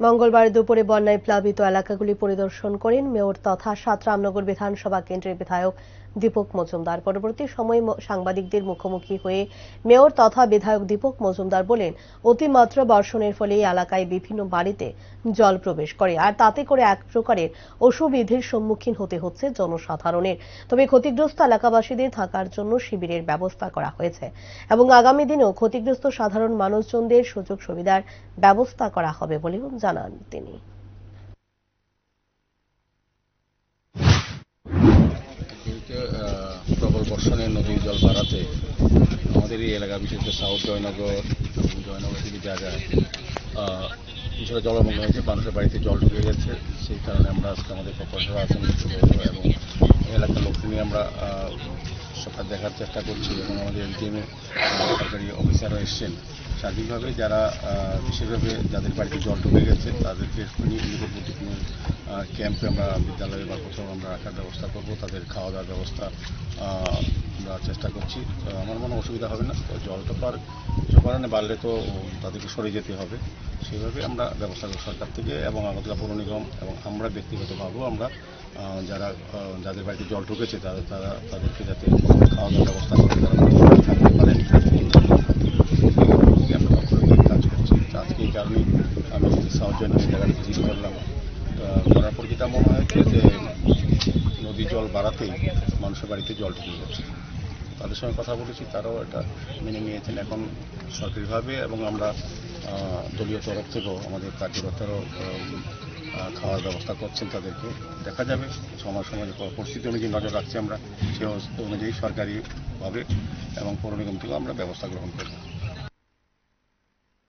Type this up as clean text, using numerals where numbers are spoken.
মঙ্গলবার দুপুরে বন্যায় প্লাবিত এলাকাগুলি পরিদর্শন করেন মেয়র তথা ৭ রামনগর বিধানসভা কেন্দ্রের বিধায়ক দীপক মজুমদার। পরবর্তী সময়ে সাংবাদিকদের মুখোমুখি হয়ে মেয়র তথা বিধায়ক দীপক মজুমদার বলেন, অতিমাত্রা বর্ষণের ফলে এই এলাকায় বিভিন্ন বাড়িতে জল প্রবেশ করে, আর তাতে করে এক প্রকারের অসুবিধার সম্মুখীন হতে হচ্ছে জনসাধারণের। তবে ক্ষতিগ্রস্ত এলাকাবাসীদের থাকার জন্য শিবিরের ব্যবস্থা করা হয়েছে এবং আগামী দিনেও ক্ষতিগ্রস্ত সাধারণ মানুষজনদের সুযোগ সুবিধার ব্যবস্থা করা হবে বলেও জানান তিনি। প্রবল বর্ষণে নদীর জল বাড়াতে আমাদের এই এলাকা, বিশেষ করে সাউথ জয়নগর থেকে জায়গায় কিছুটা জলমগ্ন হয়েছে, মানুষের বাড়িতে জল ঢুকে গেছে। সেই কারণে আমরা আজকে আমাদের কর্পোরেশন আছেন এবং এলাকার লোককে নিয়ে আমরা সরকার দেখার চেষ্টা করছি এবং আমাদের এলটিএমে সরকারি অফিসাররা এসছেন। সার্বিকভাবে যারা বিশেষভাবে যাদের বাড়িতে জল ঢুকে গেছে তাদেরকে নিকটবর্তী কোনো ক্যাম্পে আমরা বিদ্যালয়ে বা কোথাও আমরা রাখার ব্যবস্থা করব, তাদের খাওয়া দাওয়ার ব্যবস্থা আমরা চেষ্টা করছি। আমার মনে অসুবিধা হবে না। তো জলটা কিছু কারণে বাড়লে তো তাদেরকে সরে যেতে হবে, সেইভাবে আমরা ব্যবস্থা করব সরকার থেকে এবং আগরতলা পৌর নিগম এবং আমরা ব্যক্তিগতভাবেও আমরা যাদের বাড়িতে জল ঢুকেছে তাদেরকে যাতে খাওয়া দাওয়ার ব্যবস্থা করে তারা থাকতে পারেন কাজ করছি। আজকে এই কারণেই আমি সাউথ জয়নগর জায়গাটা ভিজিট করলাম। করার পর যেটা মনে হয়েছে যে নদী জল বাড়াতেই মানুষের বাড়িতে জল ঢুকে যাচ্ছে। তাদের সঙ্গে কথা বলেছি, তারাও এটা মেনে নিয়েছেন এখন সরকারিভাবে, এবং আমরা দলীয় তরফ থেকেও আমাদের কার্যকর্তারাও খাওয়ার ব্যবস্থা করছেন। তাদেরকে দেখা যাবে সময় পরিস্থিতি অনুযায়ী নজর রাখছি আমরা, সে অনুযায়ী সরকারিভাবে এবং পৌর নিগম থেকেও আমরা ব্যবস্থা গ্রহণ করব।